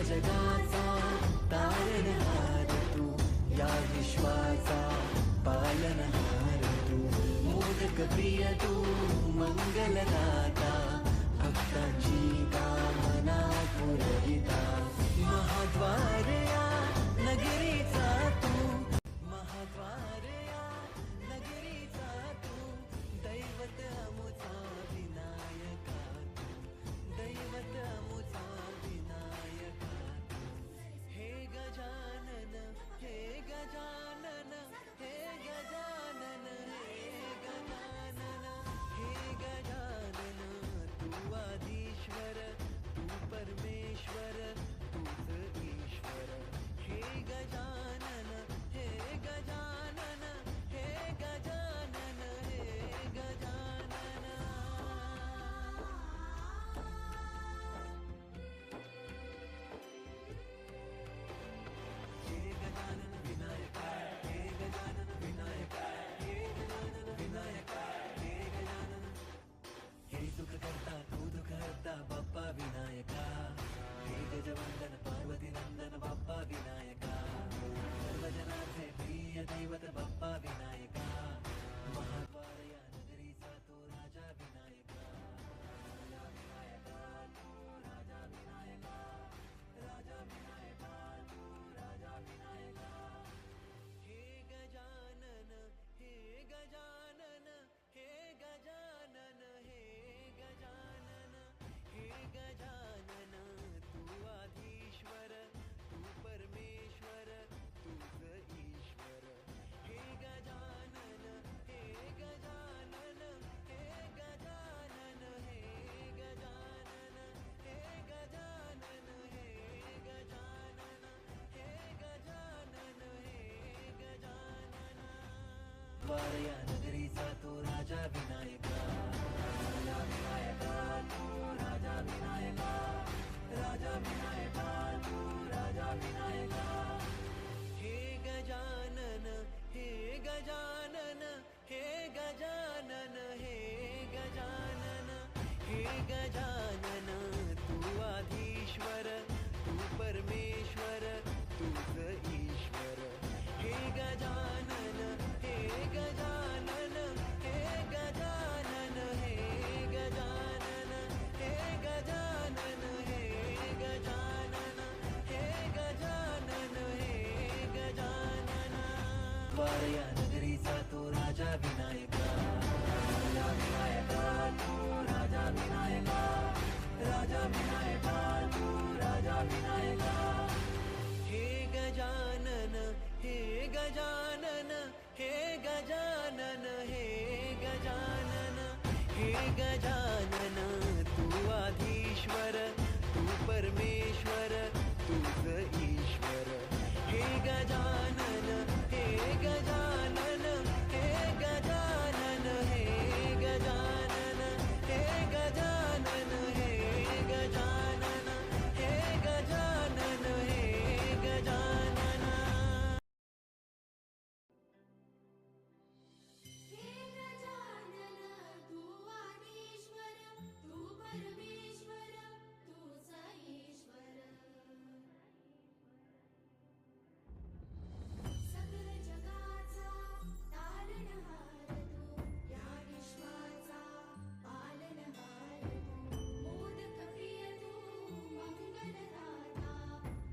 जगाचा तारणहार तू, या विश्वाचा पालनहार तू, मोदक प्रिय तू, मंगलदाता, भक्तांची कामना पुरविता, महाद्वार या नगरीचा तू, महाद्वार या नगरीचा तू, दैवत अमुचा विनायका तू, दैवत अमुचा विनायका तू, हे गजानन, हे गजानन, हे गजानन, हे गजानन, हे गजानन, तू आदिश्वर, तू परमेश्वर, तूच ईश्वर, हे गजानन, हे गजानन, हे गजानन, हे गजानन. हे गजानन विनायका, हे गजानन विनायका, हे गजानन विनायका, हे गजानन. हे सुख करता तू दुःख हरता बाप्पा विनायका, हे गजवंदन पार्वती नंदन बाप्पा विनायका, सर्वजनांचे प्रिय दैवत बाप्पा विनायका, महाद्वार या नगरीचा तो राजा विनायका, राजा विनायका तू, राजा विनायका, राजा विनायका तू, राजा विनायका. हे गजानन, हे गजानन, हे गजानन, हे गजानन, हे गजानन, तू आदिश्वर, तू परमेश्वर, तूच ईश्वर, हे गजानन, हे गजानन, हे गजानन, हे गजानन, हे गजानन, हे गजानन, हे गजानन, हे गजानन. द्वार या नगरीचा तो राजा विनायका, राजा विनायका तू, राजा विनायका, राजा विनायका तू, राजा विनायका. हे गजानन, हे गजानन, हे गजानन, हे गजानन, हे गजानन, तू आदिश्वर, तू परमेश्वर, तूच ईश्वर, हे गजानन, हे गजानन, हे गजानन, हे गजानन, हे गजानन, हे गजानन, हे गजानन, हे गजानन. द्वार या नगरीचा तो राजा विनायका, राजा विनायका तू, राजा विनायका, राजा विनायका तू, राजा विनायका. हे गजानन, हे गजानन, हे गजानन, हे गजानन, हे गजानन, तू आदिश्वर, तू परमेश्वर, तूच ईश्वर, हे गजानन, हे गजानन, हे गजानन, हे गजानन, हे गजानन, हे गजानन, हे गजानन, हे गजानन. हे गजानन, तू आदिश्वर, तू परमेश्वर, तूच ईश्वर, सकल जगाचा तारणहार तू, या विश्वाचा पालनहार तू, मोदक प्रिय तू, मंगलदाता,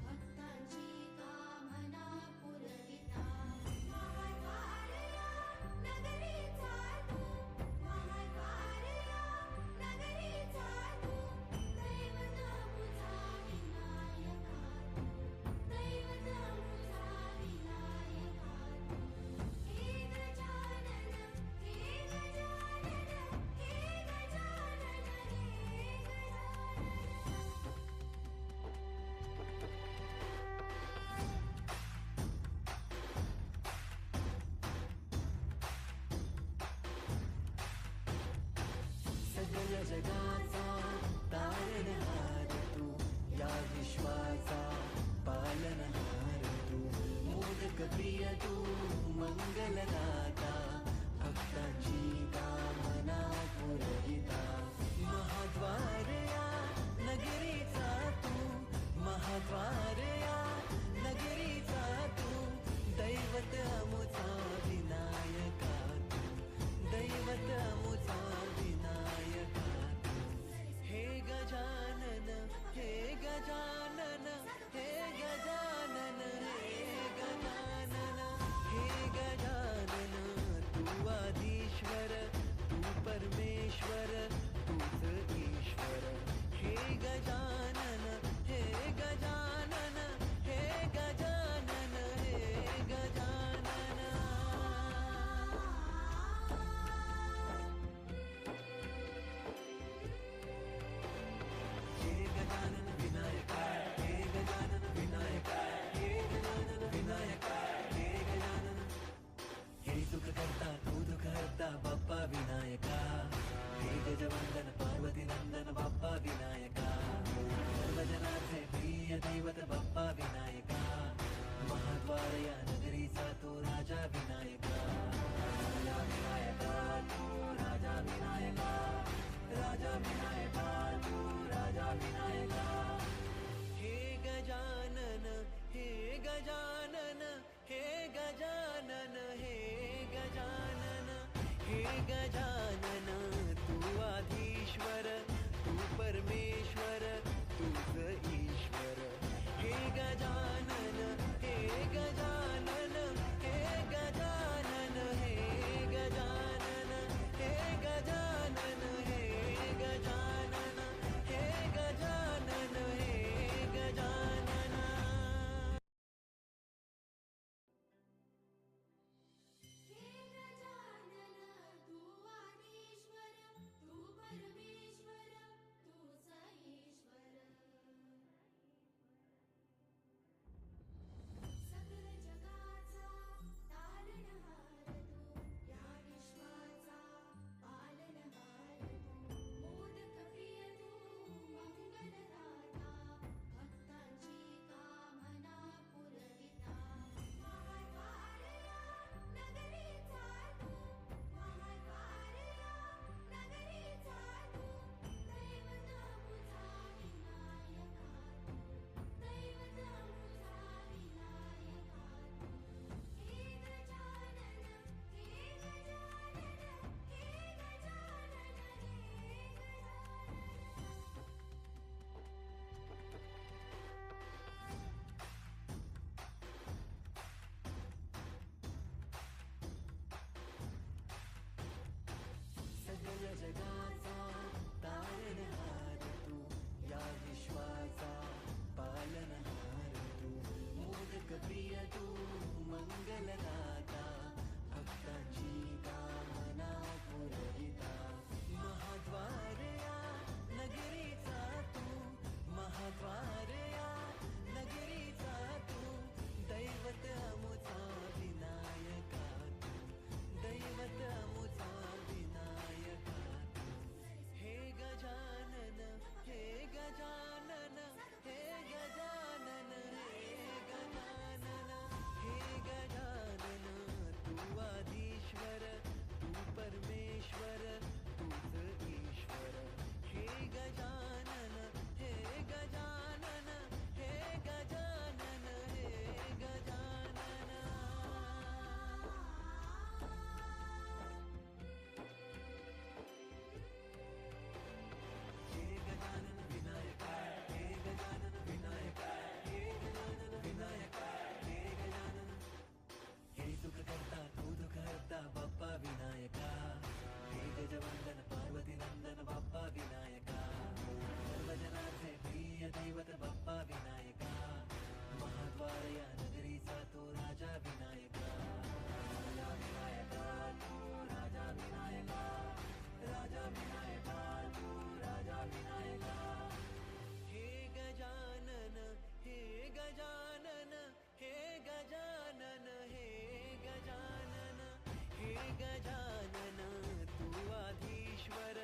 भक्तांची कामना पुरविता, महाद्वार या नगरीचा तू, महाद्वार या नगरीचा तू, दैवत अमुचा विनायका तू, दैवत अमुचा विनायका तू. हे गजानन, हे गजानन, हे गजानन, हे सगळ जगाचा तारणहार तू, या विश्वाचा पालनहार तू, मोदक प्रिय तू, मंगलदाता, भक्तांची कामना पुरविता, महाद्वार या नगरीचा तू, महाद्वार हे गजानन तू आधीश्वर तू परमेश्वर तूच ईश्वर हे गजानन हे गजानन हे गजानन हे गजानन हे गजानन हे गजानन हे गजानन हे गजानन हे गजानन तू आदिश्वर तू परमेश्वर तूच ईश्वर सकल जगाचा तारणहार तू या विश्वाचा पालनहार तू मोदक प्रिय तू मंगलदाता भक्तांची कामना पुरविता महाद्वारया नगरीचा तू महाद्वारया नगरीचा तू दैवत मुझा विनायका तू दैवत मुझा विनायका तू हे गजानन हे गजानन हे गजानन हे गजानन सगळ्या जगाचा तारणहार तू या विश्वाचा पालनहार तू मोदक प्रिय तू मंगलदाता भक्तांची कामना पुरविता महाद्वारया नगरीचा तू महाद्वारया नगरीचा तू दैवत अमुचा विनायका तू दैवत अमुचा विनायका तू हे गजानन हे गजानन हे गजानन हे गजानन हे गजानन तू आधीश्वर तू परमेश्वर तूच ईश्वर हे गजानन हे गजानन हे गजानन हे गजानन हे गजानन विनायका हे गजानन विनायका हे गजानन विनायका हे गजानन हे सुख करता तू दुःख हरता बाप्पा विनायका हे गजवंदन पार्वती नंदन बाप्पा विनायका सर्वजनांचे प्रिय दैवत बाप्पा विनायका महाद्वारया नगरीचा तो राजा विनायका राजा विनायका तू राजा विनायका राजा विनायका तू राजा विनायका हे गजानन हे गजानन हे गजानन हे गजानन हे गजानन तू आधीश्वर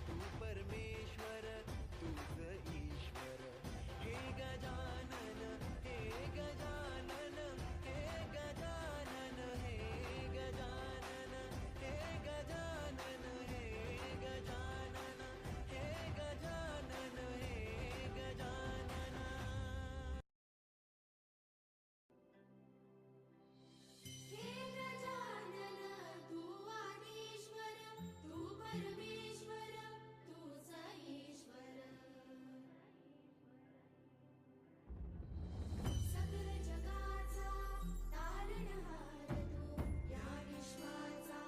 तू परमेश्वर तूच ईश्वर हे गजानन हे गजानन हे गजानन हे गजानन हे गजानन हे गजानन हे गजानन हे गजानन हे गजानन तू आदिश्वर तू परमेश्वर तूच ईश्वर सकल जगाचा तारणहार तू या विश्वाचा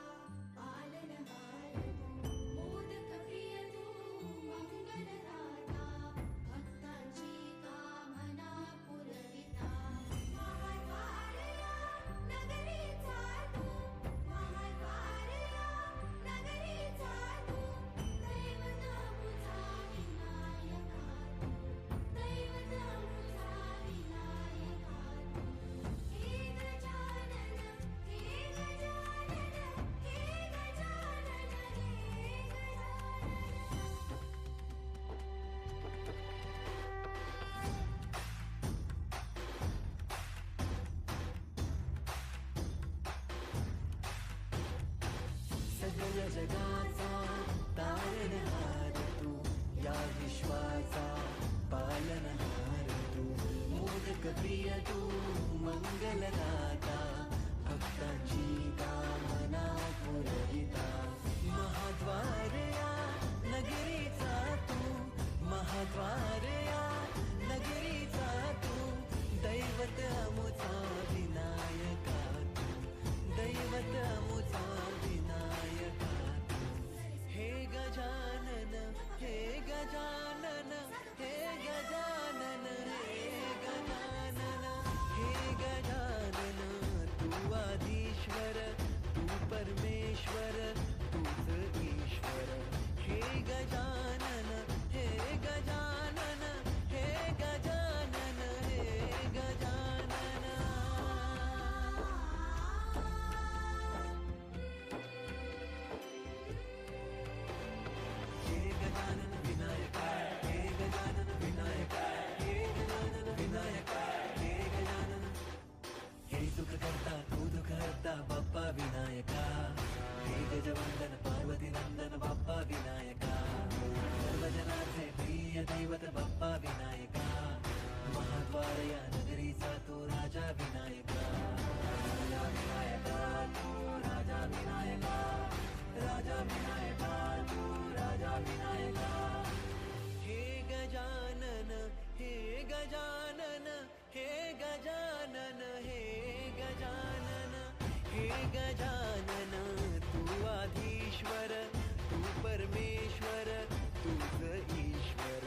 पालनहार तू मोदक प्रिय तू मंगलदाता भक्तांची कामना पुरविता महाद्वारया नगरीचा तू महाद्वारया नगरीचा तू दैवत मुझा विनायका तू दैवत मुझा विनायका तू हे गजानन हे गजानन हे गजानन हे गजानन सगळ्या जगाचा तारणहार तू या विश्वाचा पालनहार तू मोदक प्रिय तू मंगलदाता भक्तांची कामना पुरविता गजानन तू आधीश्वर तू परमेश्वर तूच ईश्वर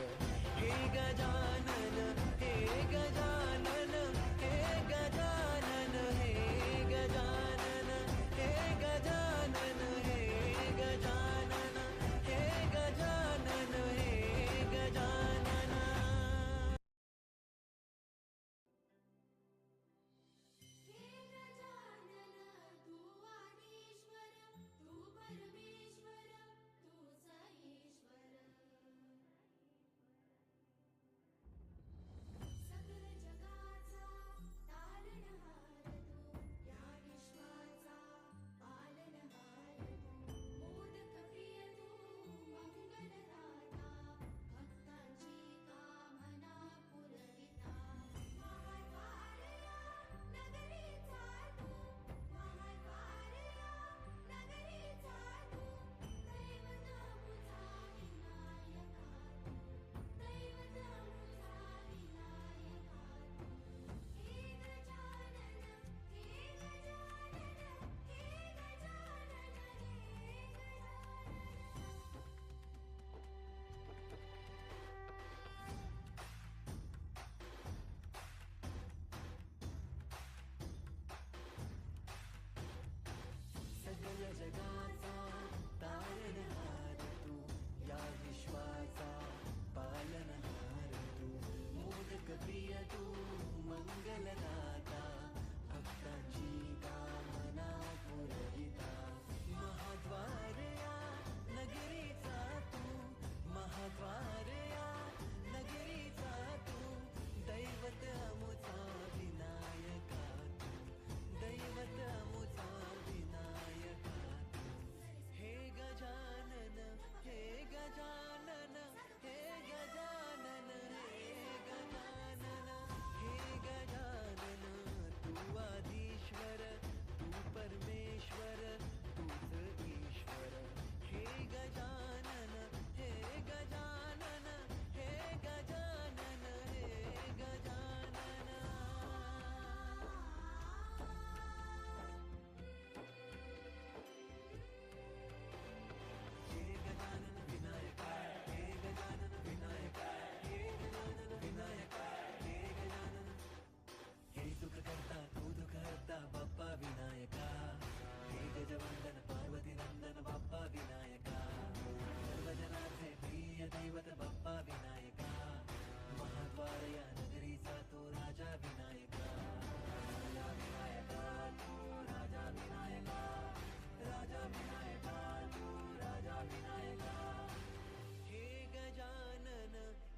हे गजानन हे गजानन हे गजानन हे गजानन हे गजानन हे गजानन हे गजानन हे गजानन हे गजानन तू आदिश्वर तू परमेश्वर तूच ईश्वर सकल जगाचा तारणहार तू या विश्वाचा पालनहार तू मोदक प्रिय तू मंगलदाता भक्तांची कामना पुरविता महाद्वारया नगरीचा तू महाद्वारया नगरीचा तू दैवत मुझा विनायका तू दैवत मुझा विनायका तू हे गजानन हे गजानन हे गजानन हे गजानन सकल जगाचा तारणहार तू या विश्वाचा पालनहार तू मोदक प्रिय तू मंगलदाता भक्तांची कामना पुरविता महाद्वारया नगरीचा तू महाद्वारया नगरीचा तू दैवत अमुचा विनायका तू दैवत अमुचा विनायका तू हे गजानन हे गजानन हे गजानन हे गजानन हे गजानन तू आधीश्वर तू परमेश्वर तूच ईश्वर हे गजानन हे गजानन हे गजानन हे गजानन हे गजानन विनायका हे गजानन विनायका हे गजानन विनायका हे गजानन हे सुख करता तू दुःख हरता बाप्पा विनायका हे गजवंदन पार्वती नंदन बाप्पा विनायका सर्वजनार्थे प्रिय दैवत बाप्पा विनायका महाद्वारया नगरीचा तो राजा विनायका राजा विनायका तू राजा विनायका राजा विनायका तू राजा विनायका हे गजानन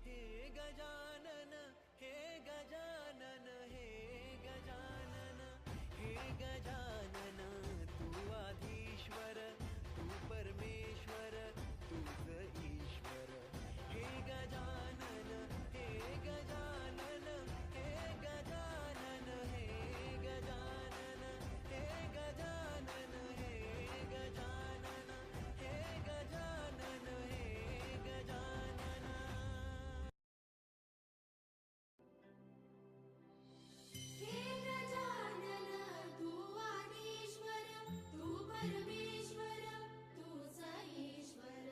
हे गजानन हे गजानन हे गजानन हे गजानन तू आधीश्वर तू परमेश्वर तूच ईश्वर हे गजानन हे गजानन हे गजानन हे गजानन हे गजानन हे गजानन हे गजानन हे गजानन हे गजानन तू आदिश्वर तू परमेश्वर तूच ईश्वर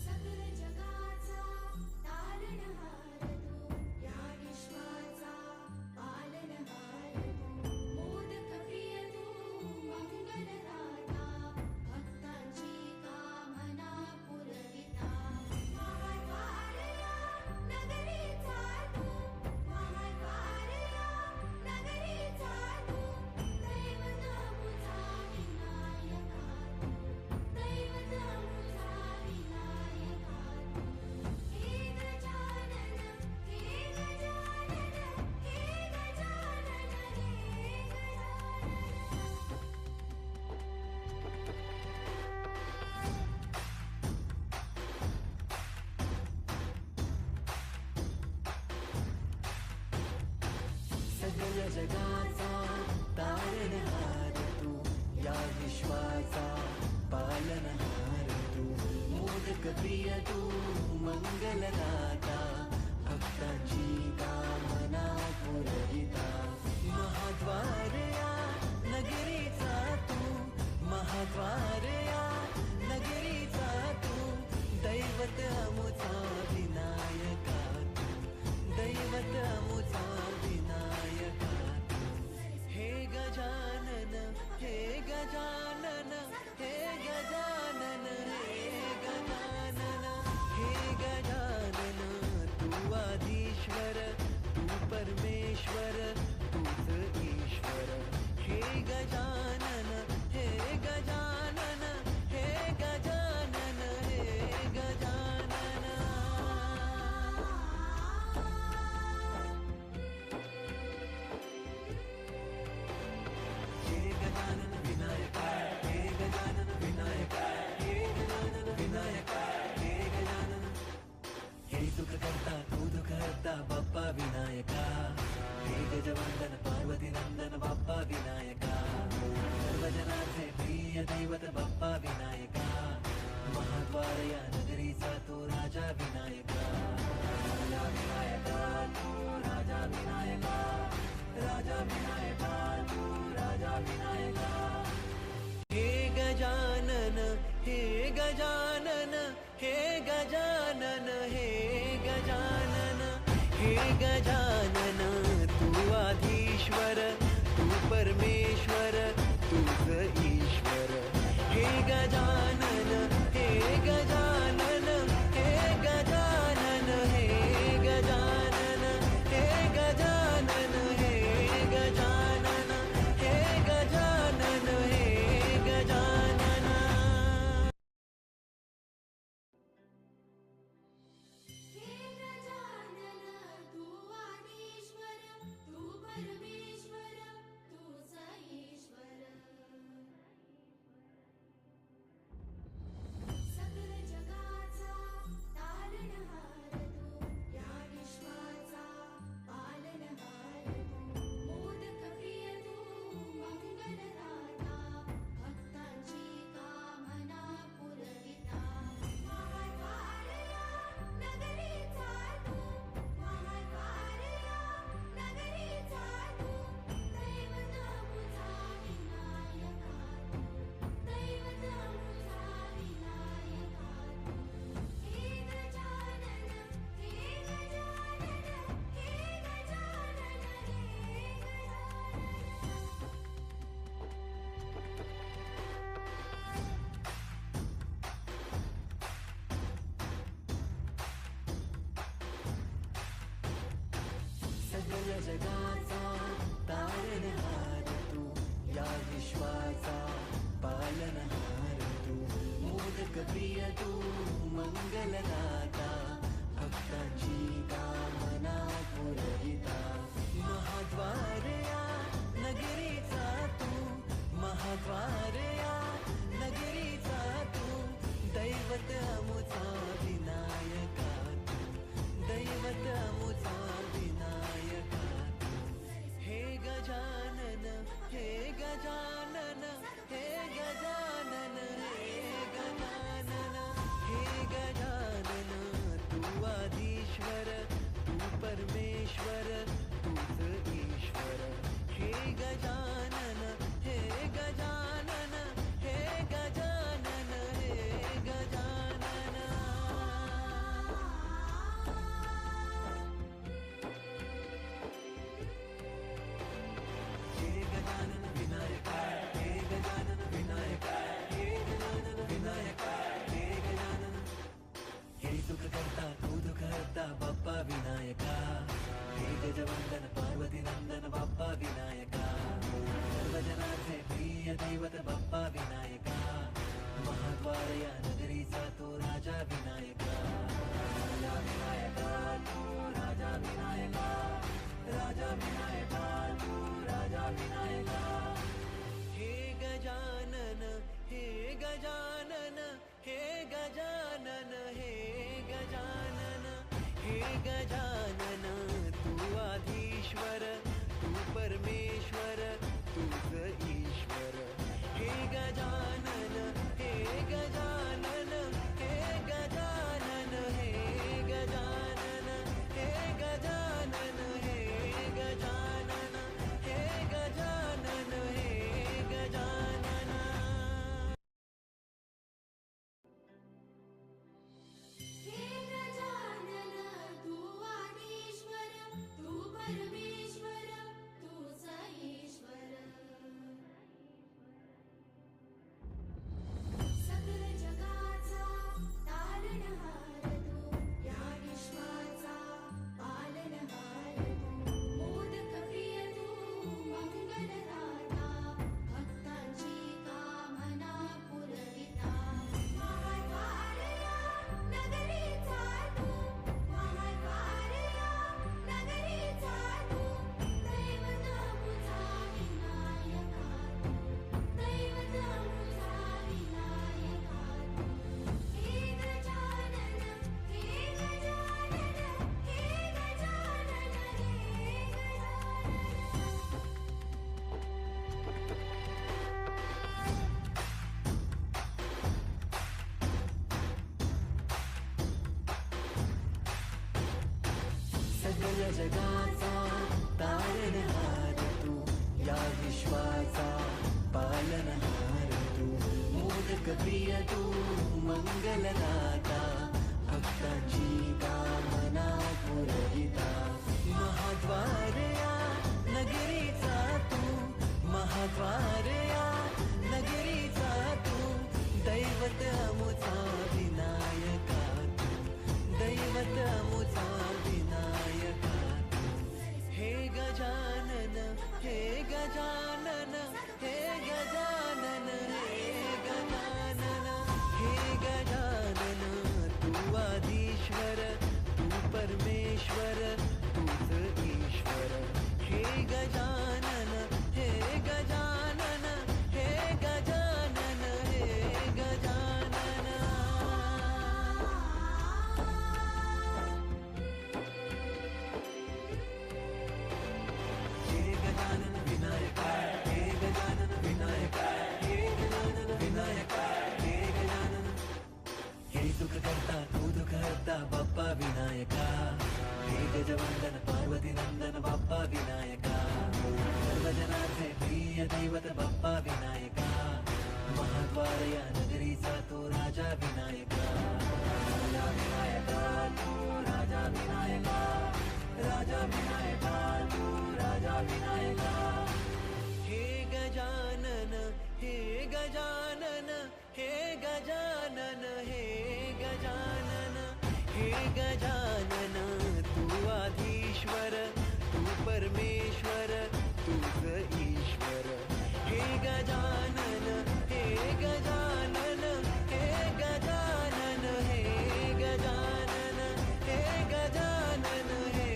सकल जगाचा तारणहार तू या विश्वाचा पालनहार तू मोदक प्रिय तू मंगलदाता भक्तांची कामना पुरविता महाद्वारया नगरीचा तू महाद्वारया नगरीचा तू दैवत मुझा विनायका तू दैवत मुझा विनायका तू हे गजानन हे गजानन हे गजानन हे सकल जगाचा तारणहार तू या विश्वाचा पालनहार तू मोदक प्रिय तू मंगलदाता भक्तांची कामना पुरविता प्रिय दैवत बाप्पा विनायका, महाद्वार या नगरीचा तो राजा विनायका. राजा विनायका तू राजा विनायका, राजा विनायका तू राजा विनायका. हे गजानन हे गजानन हे गजानन हे गजानन हे गजानन, तू आधीश्वर तू परमेश्वर तूच ईश्वर. हे गजानन हे गजानन हे गजानन हे गजानन हे गजानन हे गजानन हे गजानन हे गजानन. हे गजानन तू आदिश्वर तू परमेश्वर तूच ईश्वर. सकल जगाचा तारणहार तू, या विश्वाचा पालनहार तू. मोदक प्रिय तू मंगलदाता, भक्तांची कामना पुरविता. महाद्वार या नगरीचा तू, महाद्वार या नगरीचा तू. दैवत मुझा विनायका तू, दैवत मुझा विनायका तू. हे गजानन हे गजानन हे गजानन हे गजानन. सगळ जगाचा तारणहार तू, या विश्वाचा पालनहार तू. मोदक प्रिय तू मंगलदाता, भक्तांची कामना पुरविता. महाद्वार या नगरीचा तू, महाद्वार या नगरीचा तू. दैवत अमुचा विनायका तू, दैवत अमुचा विनायका तू. हे गजानन हे गजानन हे गजानन हे गजानन हे गजानन, तू आधीश्वर तू परमेश्वर तूच ईश्वर. हे गजानन हे गजानन हे गजानन हे गजानन. हे गजानन विनायका हे गजानन विनायका हे गजानन विनायका हे गजानन. हे सुख करता तू दुःख हरता बाप्पा विनायका. हे गजवंदन पार्वती नंदन बाप्पा विनायका. सर्वजनांचे प्रिय दैवत बाप्पा विनायका. महाद्वार या नगरीचा तो राजा विनायका. राजा विनायका तू राजा विनायका, राजा विनायका तू राजा विनायका. हे गजानन हे गजानन हे गजानन हे गजानन हे गजानन, तू आधीश्वर तू परमेश्वर तूच ईश्वर. हे गजानन हे गजानन हे गजानन हे गजानन हे गजानन हे गजानन हे गजानन हे गजानन. हे गजानन तू आदिश्वर तू परमेश्वर तूच ईश्वर. सकल जगाचा तारणहार तू, या विश्वाचा पालनहार तू, मोदक प्रिय तू, मंगलदाता, भक्तांची कामना पुरविता, महाद्वार या नगरीचा तू, महाद्वार या नगरीचा तू, दैवत अमुचा विनायका तू, दैवत अमुचा विनायका तू. हे गजानन, हे गजानन, हे गजानन, हे गजानन, हे गजानन, तू आधीश्वर, तू परमेश्वर, तूच ईश्वर. हे गजानन, हे गजानन, हे गजानन, हे गजानन. हे गजानन विनायका, हे गजानन विनायका, हे गजानन विनायका, हे गजानन. हे सुख करता तू दुःख हरता बाप्पा विनायका, हे गजवंदन पार्वती नंदन बाप्पा विनायका, सर्वजनाचे प्रिय दैवत बाप्पा विनायका, महाद्वार या नगरीचा तो राजा विनायका, राजा विनायका तू, राजा विनायका, राजा विनायका तू, राजा विनायका. हे गजानन, हे गजानन, हे गजानन, हे गजानन, हे गजानन, तू आधीश्वर, तू परमेश्वर, तूच ईश्वर. हे गजानन, हे गजानन, हे गजानन, हे गजानन, हे गजानन, हे गजानन, हे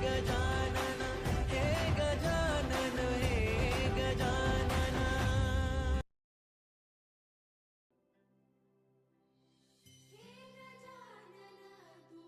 गजानन, हे गजानन. हे गजानन तू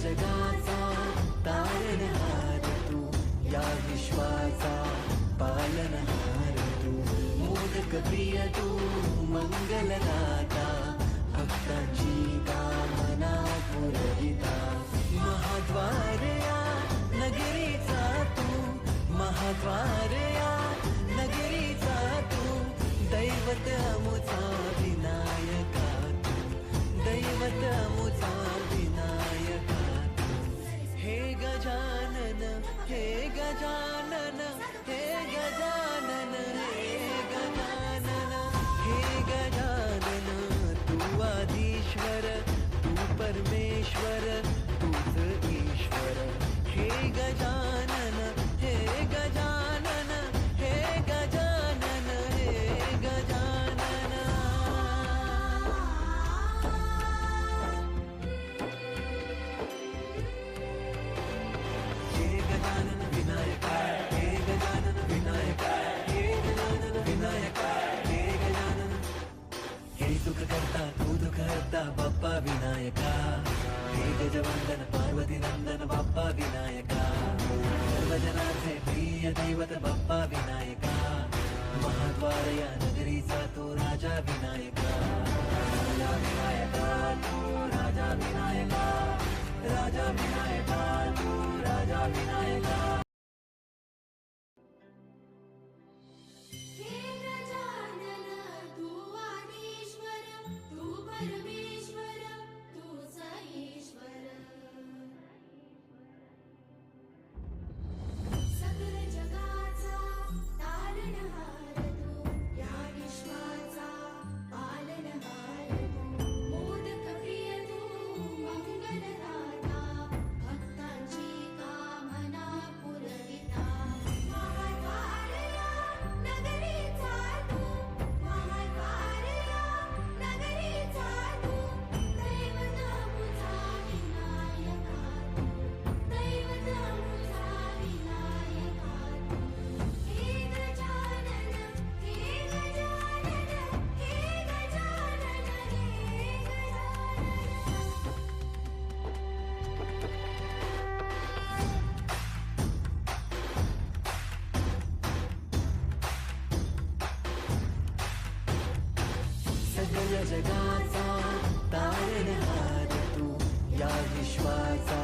जगाचा तारणहार तू, या विश्वाचा पालनहार तू, मोदक प्रिय तू, मंगलदाता, भक्तांची कामना पुरविता, महाद्वार या नगरीचा तू, महाद्वार या नगरीचा तू, दैवत अमुचा विनायका तू, दैवत अमुचा विनायका तू. हे गजानन, हे गजानन, हे गजानन, हे गजानन, हे गजानन, तू आदिश्वर, तू परमेश्वर, तूच ईश्वर. हे गजानन, हे गजानन, हे गजानन, हे गजानन. हे गजानन विनायका, हे गजानन विनायका, हे गजानन विनायका, हे गजानन. हे सुख करता तू दुःख हरता बाप्पा विनायका, हे गजवंदन पार्वती नंदन बाप्पा विनायका, सर्वजनाचे प्रिय दैवत बाप्पा विनायका, महाद्वार या नगरीचा तो राजा विनायका, राजा विनायका तू, राजा विनायका, राजा विनायका तू, राजा विनायका. हे गजानन तू आदिश्वर, तू परमेश्वर, तूच ईश्वर. सकल जगाचा तारणहार तू, या विश्वाचा पालनहार तू, मोदक प्रिय तू, मंगलदाता, भक्तांची कामना पुरविता, महाद्वार या नगरीचा तू, महाद्वार या नगरीचा तू, दैवत अमुचा विनायका तू, दैवत अमुचा विनायका तू. हे गजानन, हे गजानन, हे गजानन, हे गजानन. सकल जगाचा तारणहार तू, या विश्वाचा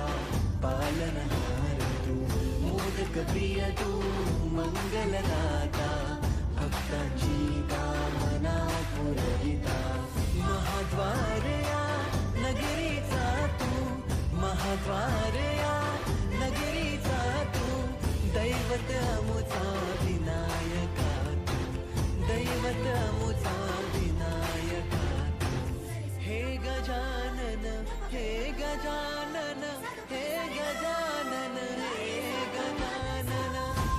पालनहार तू, मोदक प्रिय तू, मंगलदाता, भक्तांची कामना पुरविता, महाद्वार या नगरीचा तू, महाद्वार या नगरीचा तू, दैवत अमुचा विनायका तू, दैवत अमुचा विनायका तू. हे गजानन, हे गजानन, हे गजानन, हे गजानन,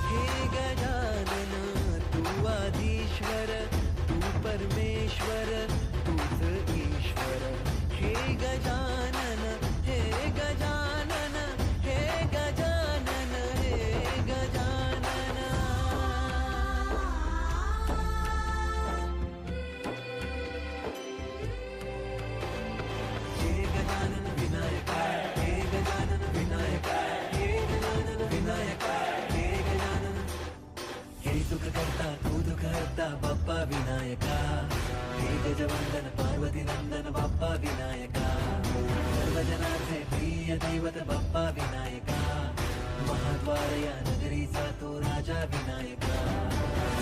हे गजानन, तू आदिश्वर, तू परमेश्वर, तूच ईश्वर. हे गजानन, हे गजानन, हे गजानन, हे गजानन. हे गजानन विनायका, हे गजानन विनायका, हे गजानन विनायका, हे गजानन. हे सुख करता तू दुःख हरता बाप्पा विनायका, हे गजवंदन पार्वती नंदन बाप्पा विनायका, सर्वजनाचे प्रिय दैवत बाप्पा विनायका, महाद्वार या नगरीचा तो राजा विनायका,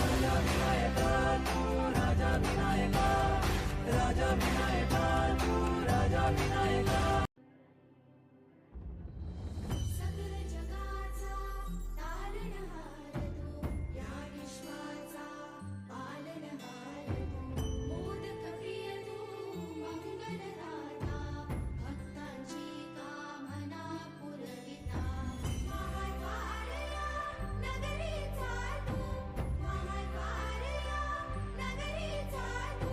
राजा विनायका तू, राजा विनायका, राजा विनायका तू, राजा विनायका. सकल जगाचा तारणहार तू, या विश्वाचा पालनहार तू, मोदक प्रिय तू, मंगलदाता, भक्तांची कामना पुरविता, महाद्वार या नगरीचा तू, महाद्वार या नगरीचा तू.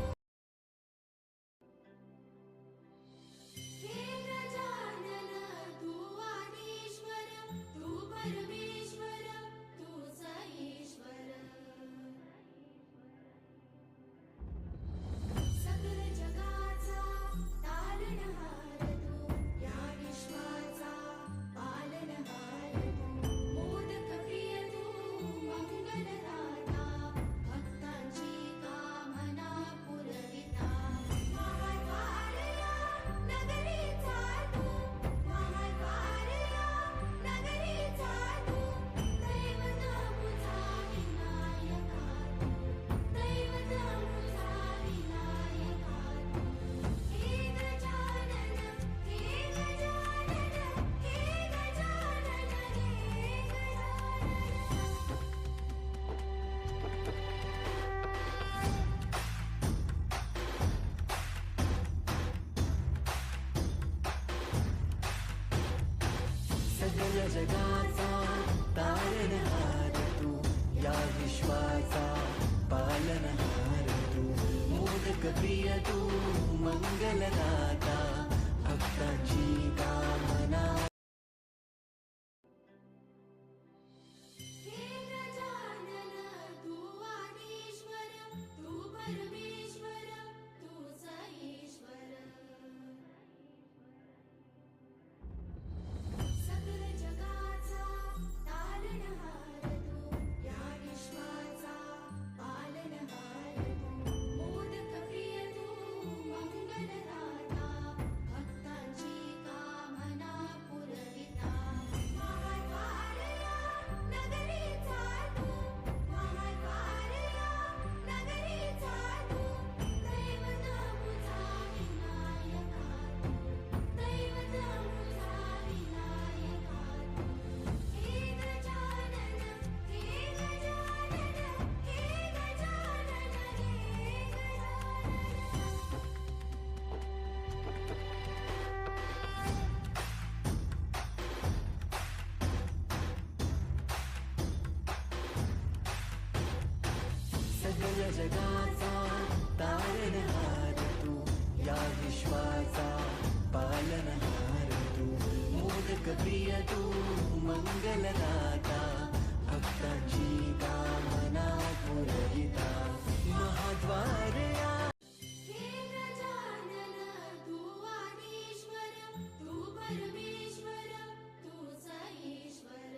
सगळ्या जगाचा तारणहार तू, या विश्वाचा पालनहार तू, मोदक प्रिय तू, मंगलदाता, भक्तांची कामना. हे गजानन तू आदिश्वर, तू परमेश्वर, तूच ईश्वर. सकल जगाचा तारणहार तू, या विश्वाचा पालनहार तू, मोदक प्रिय तू, मंगलदाता, भक्तांची कामना पुरविता. महाद्वारया नगरीचा तू, महाद्वारया नगरीचा तू, दैवत मुझा विनायका तू, दैवत मुझा विनायका तू. हे गजानन, हे गजानन, हे गजानन, हे गजानन. सगळ्या जगाचा तारणहार तू, या विश्वाचा पालनहार तू, मोदक प्रिय तू, मंगलदाता, भक्तांची कामना पुरविता. महाद्वारया हे गजानन तू आदिश्वर, तू परमेश्वर, तूच ईश्वर.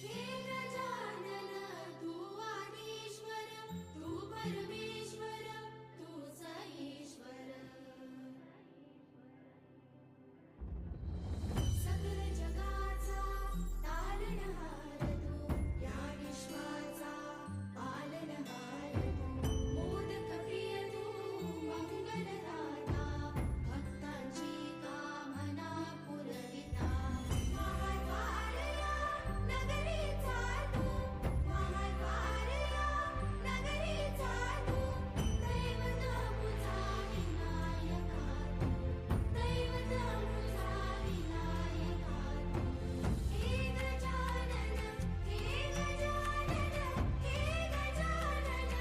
हे गजानन तू आदिश्वर, तू परमेश्वर, तूच ईश्वर. सकल जगाचा तारणहार तू, या विश्वाचा पालनहार तू, मोदक प्रिय तू, मंगलदाता, भक्तांची कामना पुरविता. महाद्वारया नगरीचा तू, महाद्वारया नगरीचा तू, दैवत मुझा विनायका तू, दैवत मुझा विनायका तू. हे गजानन, हे गजानन, हे गजानन,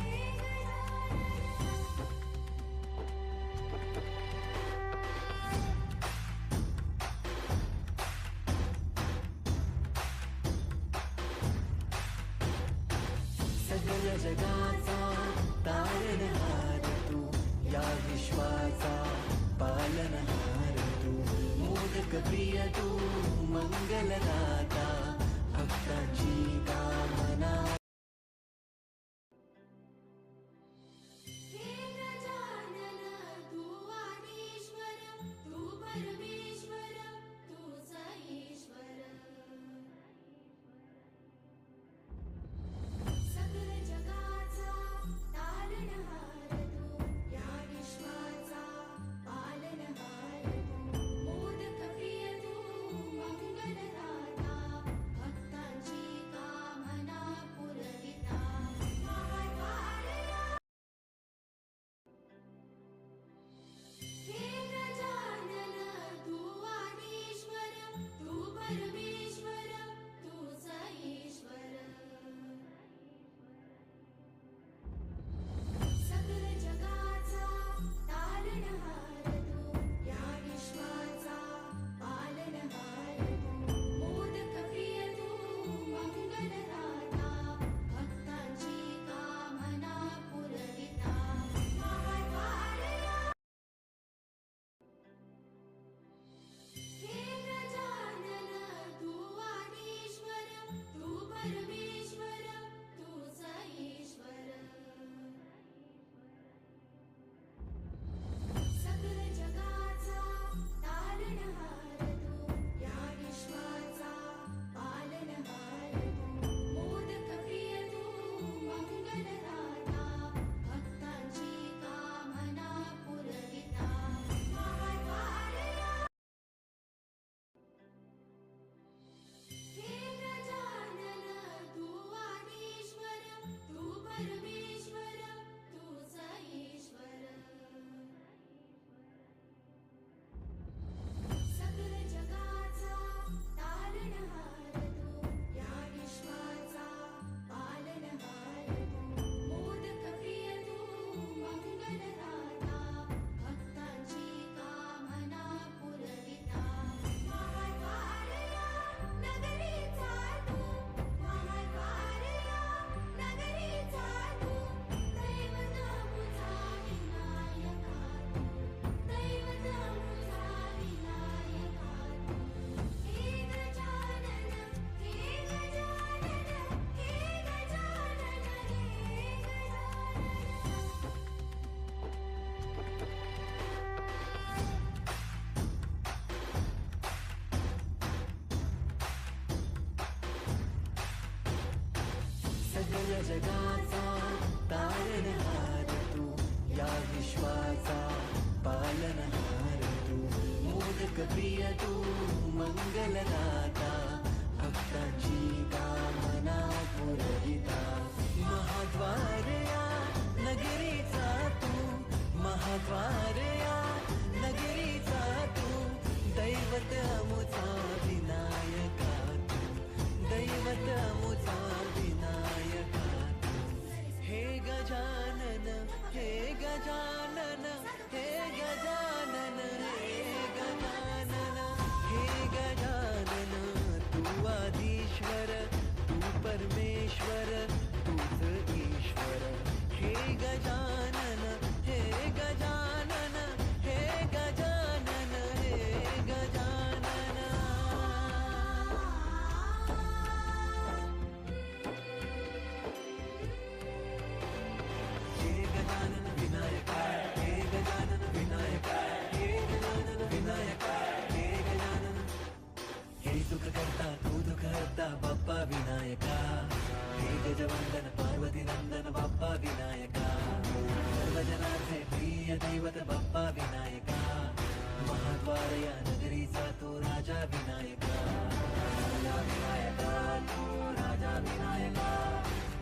हे गजानन. सगळ्या जगाचा तारणहार तू, या विश्वाचा पालनहार तू, मोदक प्रिय तू, मंगलदाता, भक्तांची कामना. हे गजानन तू आदिश्वर, तू परमेश्वर, तूच ईश्वर. सकल जगाचा तारणहार तू, या विश्वाचा पालनहार तू, मोदक प्रिय तू, मंगलदाता, भक्तांची सगळ्या जगाचा तारणहार तू, या विश्वाचा पालनहार तू, मोदक प्रिय तू, मंगलदाता, भक्तांची कामना पुरविता, महाद्वार या नगरीचा तू, महाद्वार या नगरीचा तू, दैवत अमुचा विनायका तू, दैवत अमुचा विनायका तू. हे गजानन, हे गजानन, हे गजानन, हे गजानन, हे गजानन, तू आदिश्वर, तू परमेश्वर, तूच ईश्वर. हे गजानन, हे गजानन, हे गजानन, हे गजानन. हे गजानन विनायका, हे गजानन विनायका, हे गजानन विनायका, हे गजानन. हे सुख करता तू दुःख हरता बाप्पा विनायका, हे गजवंदन पार्वती नंदन बाप्पा विनायका, सर्वजनांचे प्रिय दैवत बाप्पा विनायका, महाद्वार या नगरीचा तो राजा विनायका, राजा विनायका तू, राजा विनायका,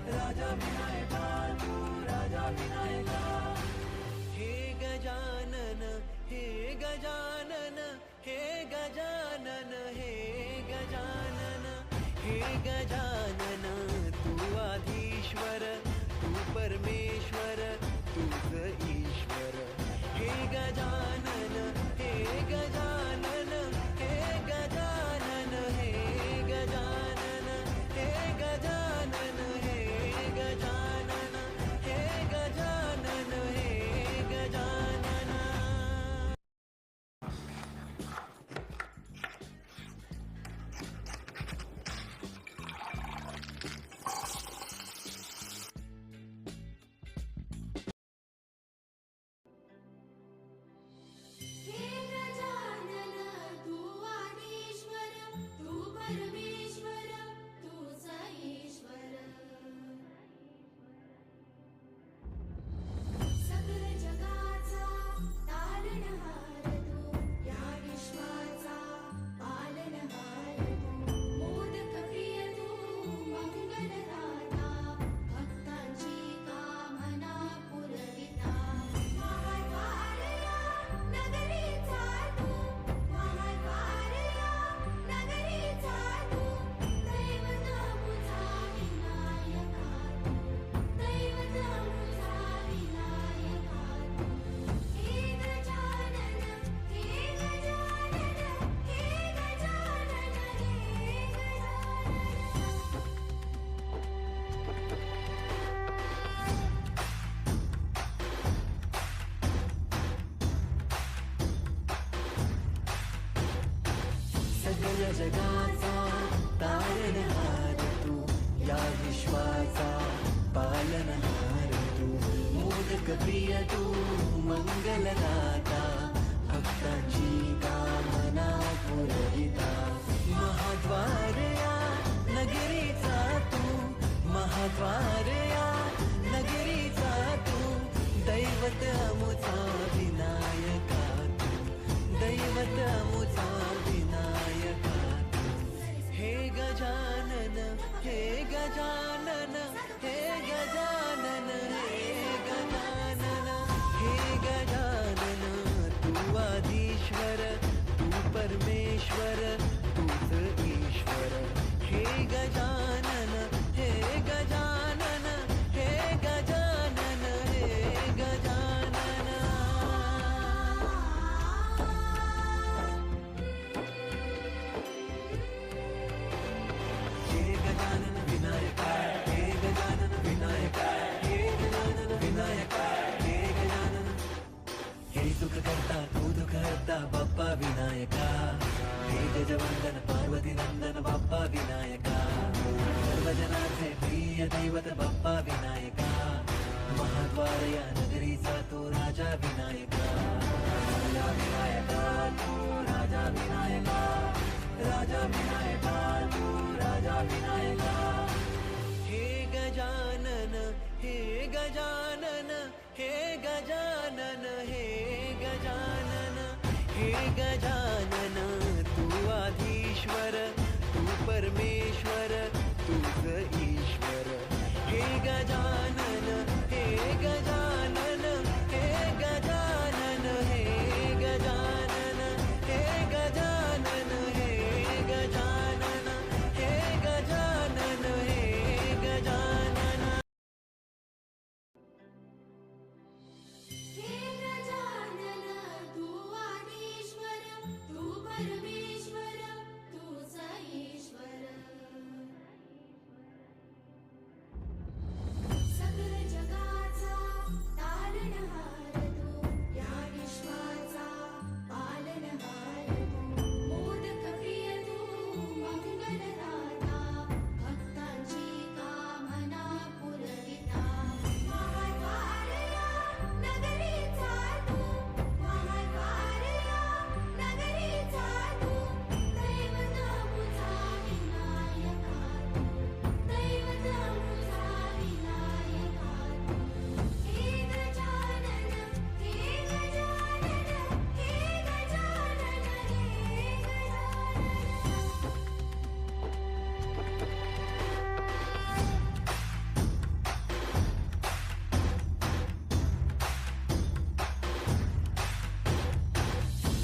राजा विनायका तू, राजा विनायका. हे गजानन, हे गजानन, हे गजानन, हे गजानन, हे गजानन, तू आधीश्वर, तू परमेश्वर, तूच ईश्वर. हे गजानन, हे गजानन, हे गजानन, हे गजानन, हे गजानन, हे गजानन, हे गजानन, हे गजानन. हे गजानन, तू आदिश्वर, तू परमेश्वर, तूच ईश्वर. सकल जगाचा तारणहार तू, या विश्वाचा पालनहार तू, मोदक प्रिय तू, मंगलदाता, भक्तांची कामना पुरविता, महाद्वार या नगरीचा तू, महाद्वार या नगरीचा तू, दैवत अमुचा विनायका तू, दैवत अमुचा विनायका तू. हे गजानन, हे गजानन, हे गजानन, हे गजानन. सगळ्या जगाचा तारणहार तू, या विश्वाचा पालनहार तू, मोदक प्रिय तू, मंगलदाता, भक्तांची कामना पुरविता, महाद्वार या नगरीचा तू, महाद्वार या नगरीचा तू, दैवत अमुचा विनायका तू, दैवत अमुचा विनायका तू. हे गजानन, हे गजानन, हे गजानन, हे गजानन, हे गजानन, तू आदिश्वर, तू परमेश्वर, तूच ईश्वर. हे गजानन, हे गजानन, हे गजानन, हे गजानन. हे गजानन विनायका, हे गजानन विनायका, हे गजानन विनायका, हे गजानन. हे सुख करता तू दुःख हरता बाप्पा विनायका, हे गजवंदन पार्वती नंदन बाप्पा विनायका, सर्वजनांचे प्रिय दैवत बाप्पा विनायका, महाद्वार या नगरीचा तो राजा विनायका, राजा विनायका तू, राजा विनायका, राजा विनायका तू, राजा विनायका. हे गजानन, हे गजानन तू आधीश्वर तू परमेश्वर तूच ईश्वर हे गजानन हे गजानन हे गजानन हे गजानन हे गजानन हे गजानन हे गजानन हे गजानन हे गजानन तू आदिश्वर तू परमेश्वर तूच ईश्वर सकल जगाचा तारणहार तू या विश्वाचा पालनहार तू मोदक प्रिय तू मंगलदाता भक्तांची कामना पुरविता महाद्वारया नगरीचा तू महाद्वारया नगरीचा तू दैवत मुझा विनायका तू दैवत मुझा विनायका तू हे गजानन हे गजानन हे गजानन हे गजानन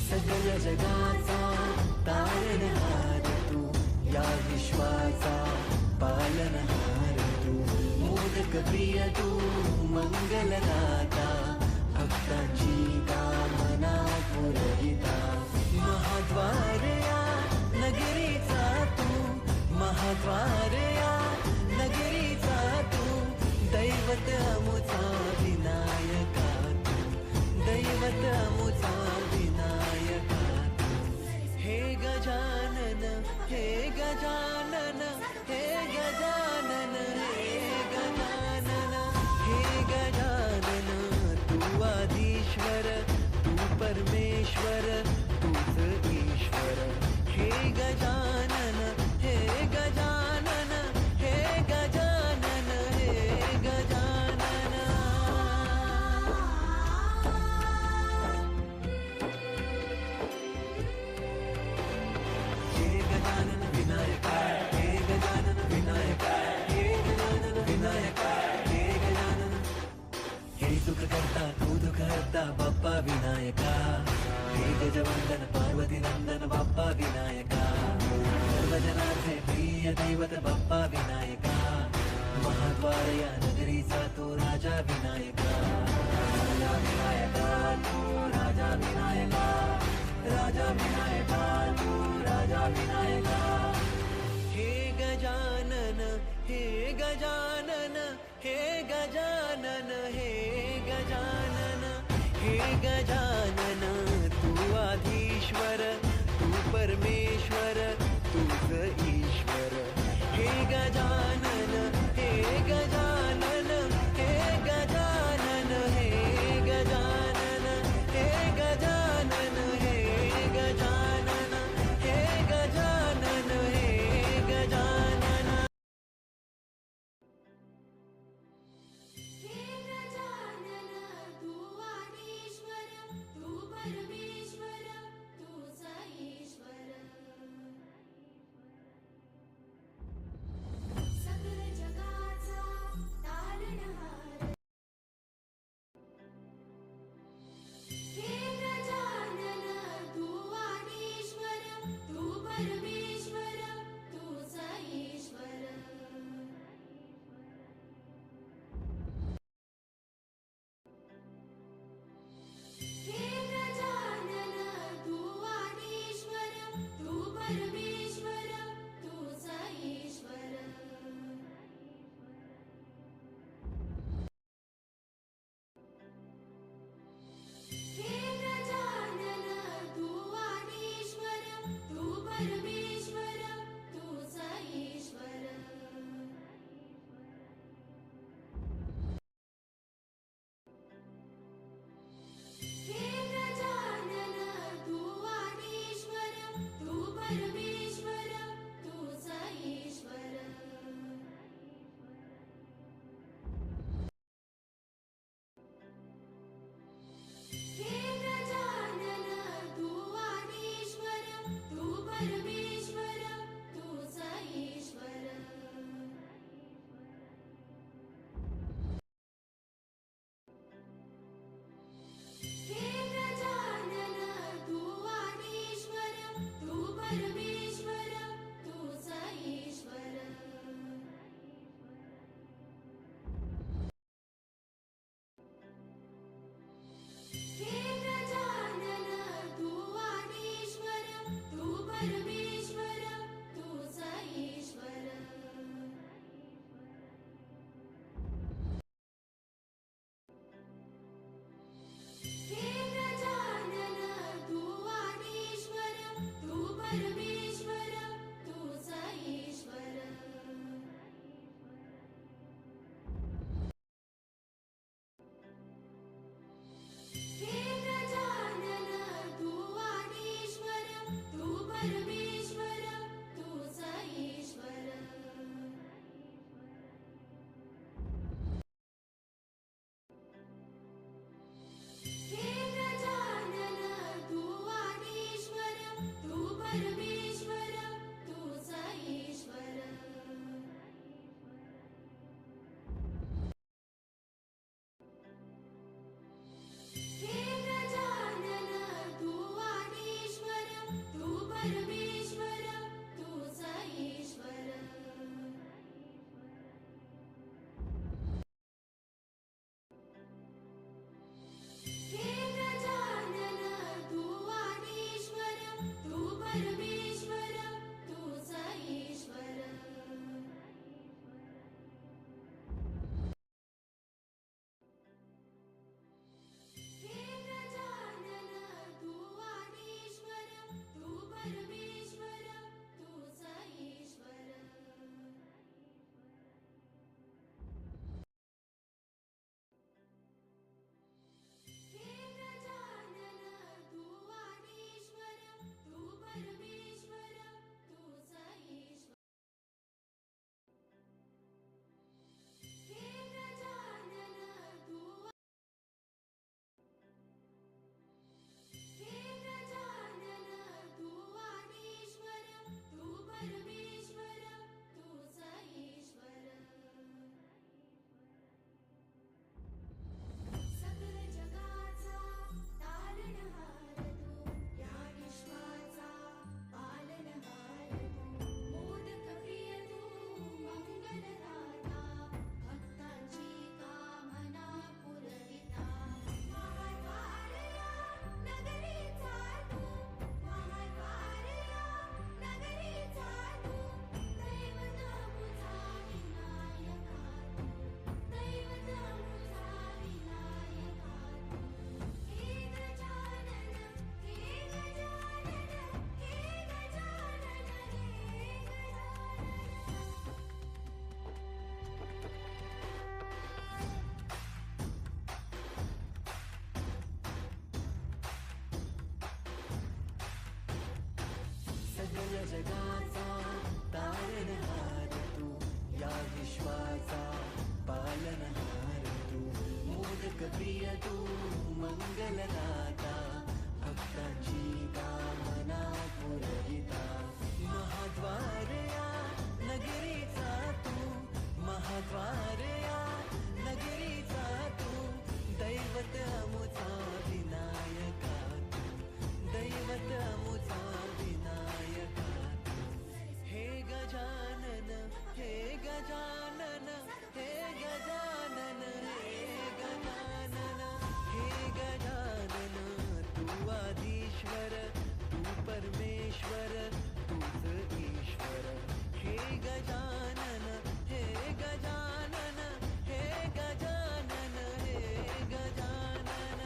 सकल जगाचा तारणहार तू या विश्वाचा पालनहार तू मोदक प्रिय तू मंगलदाता भक्तांची कामना पुरविता महाद्वारया नगरीचा तू महाद्वारया नगरीचा तू दैवत अमुचा विनायका तू दैवत अमुचा विनायका तू हे गजानन हे गजानन हे गजानन हे गजानन हे गजानन तू आधीश्वर तू परमेश्वर तूच ईश्वर हे गजानन हे गजानन हे गजानन हे गजानन हे गजानन विनायका हे गजानन विनायका हे गजानन विनायका हे गजानन हे सुख करता तू दुःख हरता बाप्पा विनायका हे गजवंदन पार्वती नंदन बाप्पा विनायका सर्वजनांचे प्रिय दैवत बाप्पा विनायका महाद्वारया नगरीचा तो राजा विनायका राजा विनायका तू राजा विनायका राजा विनायका तू राजा विनायका हे गजानन हे गजानन हे गजानन हे गजानन हे गजानन तू आधीश्वर तू परमेश्वर तूच ईश्वर हे गजानन हे गजानन हे गजानन हे गजानन हे गजानन हे गजानन हे गजानन हे गजानन हे गजानन तू आदिश्वर तू परमेश्वर तूच ईश्वर सगळ्या जगाचा तारणहार तू, या विश्वाचा पालनहार तू, मोदक प्रिय तू, मंगलदाता, भक्तांची कामना पुरविता, महाद्वार या नगरीचा तू, महाद्वार या नगरीचा तू, दैवत अमुचा विनायका तू, दैवत अमुचा विनायका तू. हे गजानन, हे गजानन, हे गजानन, हे गजानन, हे गजानन, तू आदिश्वर, तू परमेश्वर, तूच ईश्वर. हे गजानन, हे गजानन, हे गजानन, हे गजानन.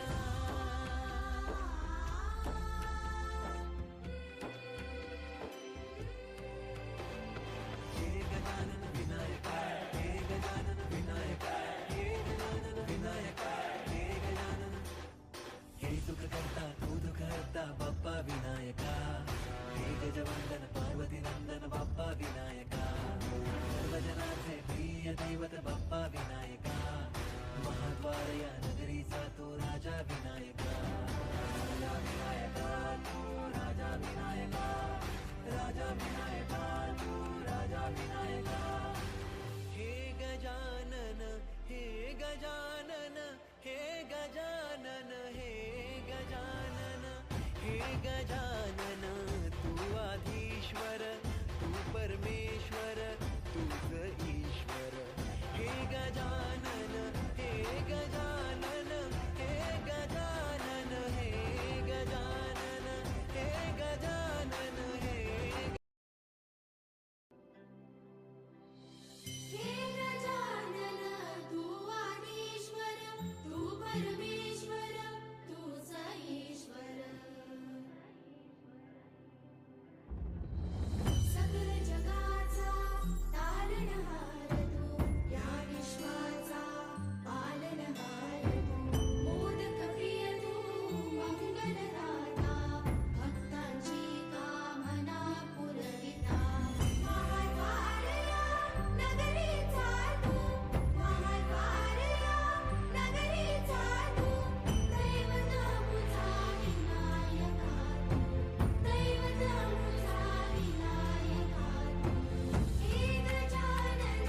हे गजानन विनायका, हे गजानन विनायका, हे गजानन विनायका, हे गजानन. हे सुख करता तू दुःख हरता बाप्पा विनायका, हे गजवंदन पार्वती नंदन बाप्पा विनायका, सर्वजनांचे प्रिय दैवत बाप्पा विनायका, महाद्वार या नगरीचा तो राजा विनायका, राजा विनायका तू, राजा विनायका, राजा विनायका तू, राजा विनायका. हे गजानन, हे गजानन, हे गजानन, हे गजानन, हे गजानन, तू आधीश्वर, तू परमेश्वर, तूच ईश्वर. हे गजानन, हे गजानन, हे गजानन, हे गजानन, हे गजानन, हे हे गजानन तू आदिश्वर, तू परमेश्वर, तूच ईश्वर. सकल जगाचा तारणहार तू, या विश्वाचा पालनहार तू, मोदक प्रिय तू, मंगलदाता, भक्तांची कामना पुरविता, महाद्वार या नगरीचा तू, महाद्वार या नगरीचा तू, दैवत अमुचा विनायका तू, दैवत अमुचा विनायका तू. हे गजानन,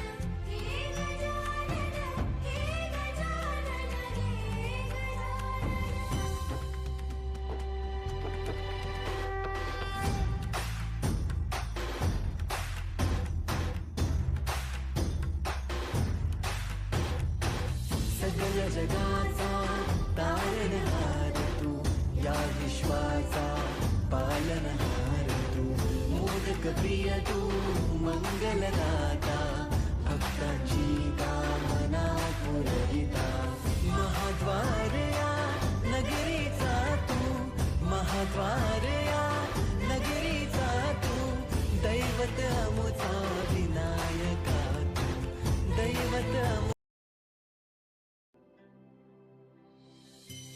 हे गजानन, हे गजानन, हे गजानन. सगळ्या जगाचा तारणहार तू, या विश्वाचा पालनहार तू, मोदक प्रिय तू, मंगलदाता, भक्तांची कामना पुरविता, महाद्वार या नगरीचा तू, महाद्वार या नगरीचा तू, दैवत अमुचा विनायका तू, दैवत अमु.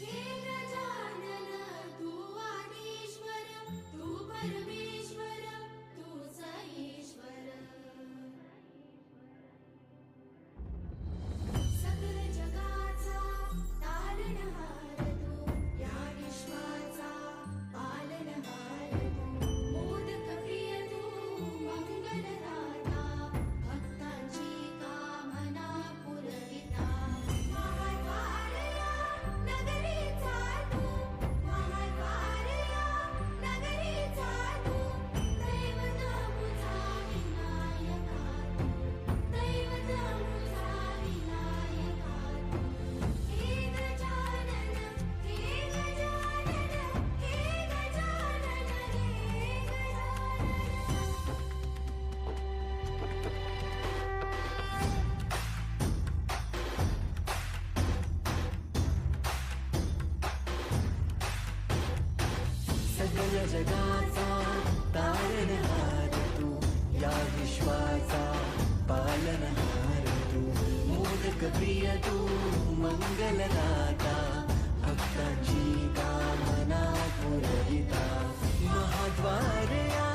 हे गजानन तू आदिश्वर, तू परमेश्वर, तूच ईश्वर. सकल जगाचा तारणहार तू, या विश्वाचा पालनहार तू, मोदक प्रिय तू, मंगलदाता, भक्तांची कामना पुरविता, महाद्वार या नगरीचा तू, महाद्वार या नगरीचा तू, दैवत अमुचा विनायका तू, दैवत अमुचा विनायका तू. हे गजानन, हे गजानन, हे गजानन, हे गजानन. सगळ्या जगाचा तारणहार तू, या विश्वाचा पालनहार तू, मोदक प्रिय तू, मंगलदाता, भक्तांची कामना पुरविता, महाद्वार या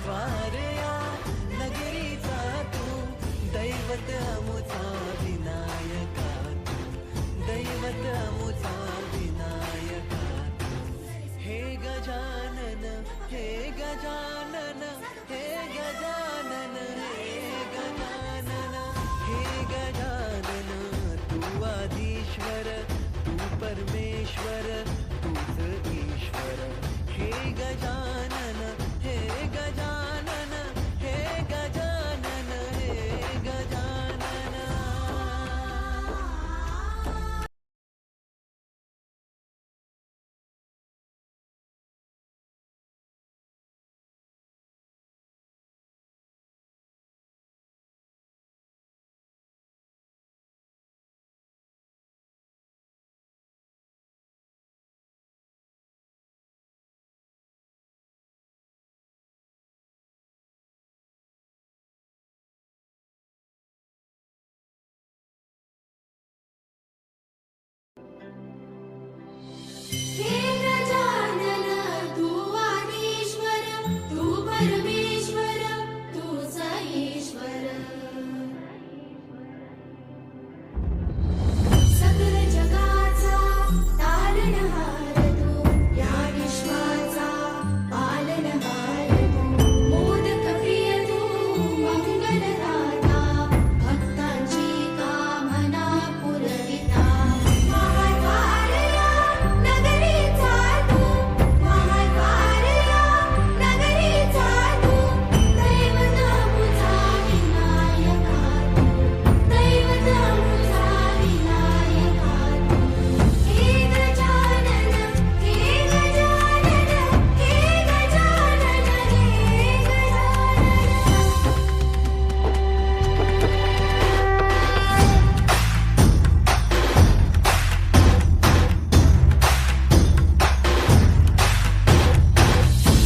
महाद्वार या नगरीचा तू दैवत अमुचा विनायका तू दैवत अमुचा विनायका तू हे गजानन हे गजानन हे गजानन हे गजानन हे गजानन तू आदिश्वर तू परमेश्वर तूच ईश्वर हे गजानन हे गजानन हे गजानन हे गजानन हे गजानन तू आदिश्वर तू परमेश्वर तूच ईश्वर सकल जगाचा तारणहार तू या विश्वाचा पालनहार तू मोदक प्रिय तू मंगलदाता भक्तांची कामना पुरविता महाद्वार या नगरीचा तू महाद्वार या नगरीचा तू दैवत अमुचा विनायका तू दैवत अमुचा विनायका तू हे गजानन हे गजानन हे गजानन हे गजानन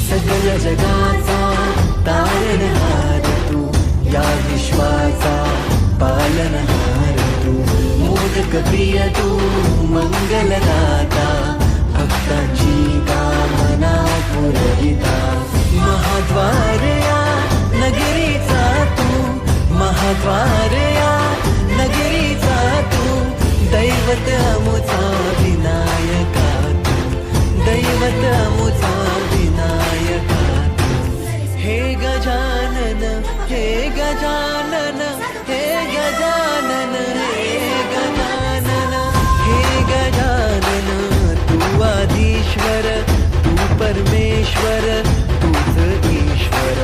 सकल जगाचा तारणहार तू या विश्वाचा पालनहार तू मोदक प्रिय तू मंगलदाता भक्तांची कामना पुरविता महाद्वार या नगरीचा तू महाद्वार या नगरीचा तू दैवत अमुचा विनायका तू दैवत अमुचा विनायका तू हे गजानन हे गजानन हे गजानन हे गजानन हे गजानन तू आदिश्वर तू परमेश्वर तूच ईश्वर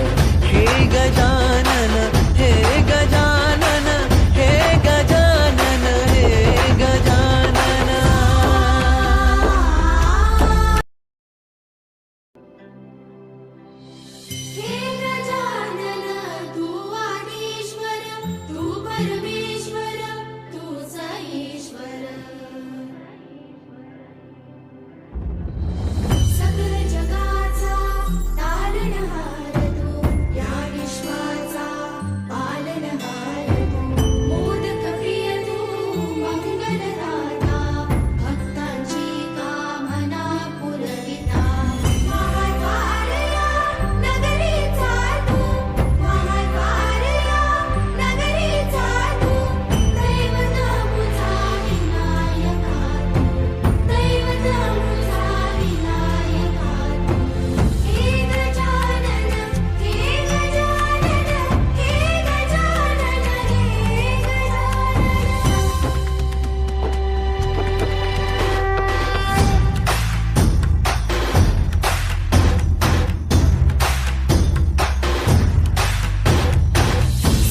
हे गजानन हे गजानन हे गजानन हे गजानन हे गजानन तू आदिश्वर तू परमेश्वर तूच ईश्वर सकल जगाचा तारणहार तू या विश्वाचा पालनहार तू मोदक प्रिय तू मंगलदाता भक्तांची कामना पुरविता महाद्वार या नगरीचा तू महाद्वार या नगरीचा तू दैवत अमुचा विनायका तू दैवत अमुचा विनायका तू हे गजानन हे गजानन हे गजानन हे गजानन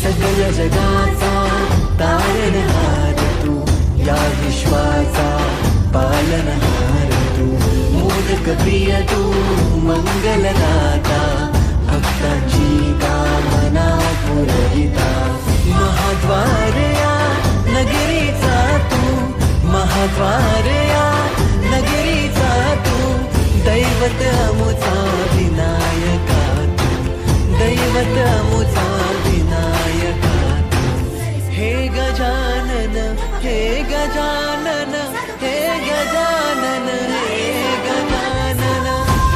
सकल जगाचा तारणहार तू या विश्वाचा पालनहार तू मोदक प्रिय तू मंगलदाता भक्तांची कामना पुरविता महाद्वार या नगरीचा तू महाद्वार या नगरीचा तू दैवत अमुचा विनायका तू दैवत अमुचा विनायका तू हे गजानन हे गजानन हे गजानन हे गजानन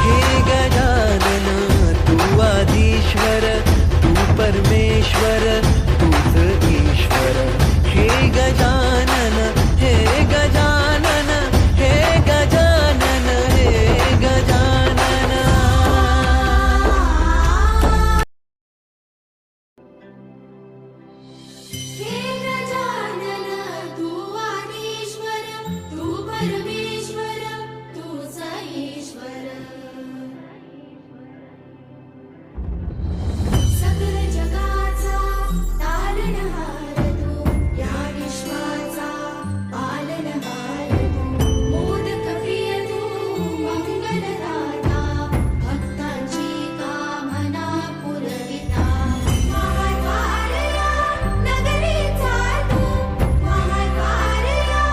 हे गजानन तू आदिश्वर परमेश्वर तूच ईश्वर हे गजानन हे गजानन हे गजानन हे गजानन हे गजानन तू आदिश्वर तू परमेश्वर तूच ईश्वर सकल जगाचा तारणहार तू या विश्वाचा पालनहार तू मोदक प्रिय तू मंगलदाता भक्तांची कामना पुरविता महाद्वारया नगरीचा तू महाद्वारया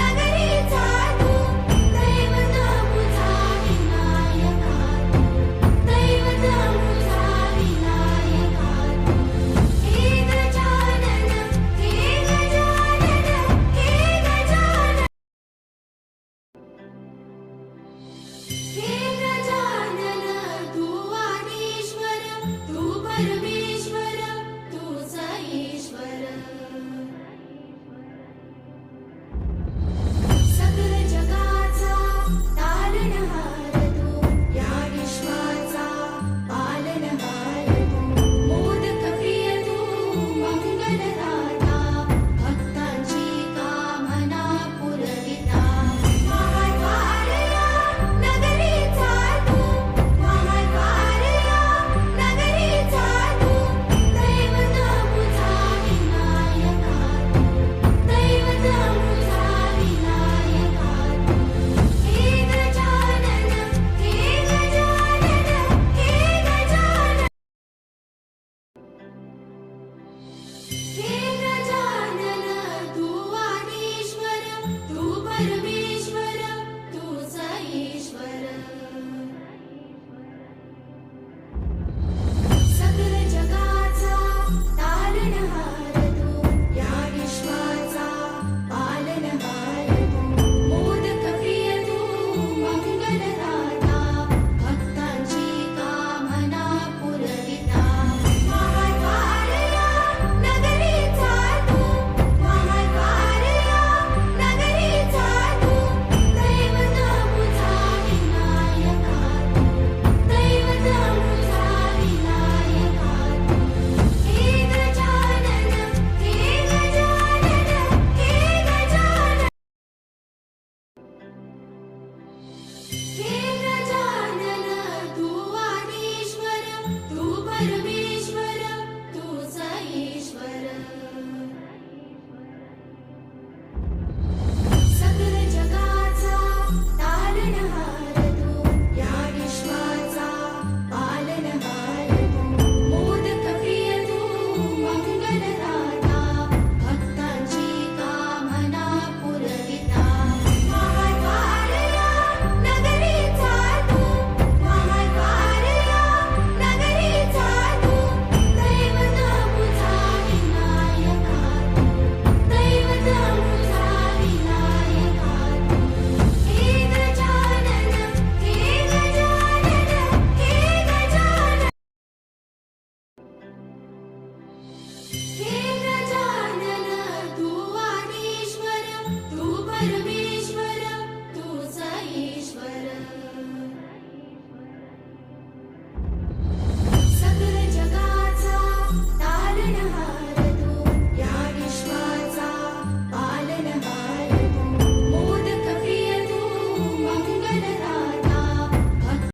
नगरीचा तू दैवत मुझा विनायका तू दैवत मुझा विनायका तू हे गजानन हे गजानन हे गजानन हे गजानन तू आदिश्वर तू परमेश्वर तूच ईश्वर सकल जगाचा तारणहार तू या विश्वाचा पालनहार तू मोदक प्रिय तू मंगलदाता भक्तांची कामना पुरविता महाद्वारया नगरीचा तू महाद्वारया नगरीचा तू दैवत मुझा विनायका तू दैवत मुझा विनायका तू हे गजानन हे गजानन हे गजानन हे गजानन तू आदिश्वर तू परमेश्वर तूच ईश्वर सकल जगाचा तारणहार तू या विश्वाचा पालनहार तू मोदक प्रिय तू मंगलदाता भक्तांची कामना पुरविता महाद्वारया नगरीचा तू महाद्वारया नगरीचा तू दैवत मुझा विनायका तू दैवत मुझा विनायका तू हे गजानन हे गजानन हे गजानन हे गजानन तू आदिश्वर तू परमेश्वर तूच ईश्वर सकल जगाचा तारणहार तू या विश्वाचा पालनहार तू मोदक प्रिय तू मंगलदाता भक्तांची कामना पुरविता महाद्वारया नगरीचा तू महाद्वारया नगरीचा तू दैवत मुझा विनायका तू दैवत मुझा विनायका तू हे गजानन हे गजानन हे गजानन हे गजानन तू आदिश्वर तू परमेश्वर तूच ईश्वर सकल जगाचा तारणहार तू या विश्वाचा पालनहार तू मोदक प्रिय तू मंगलदाता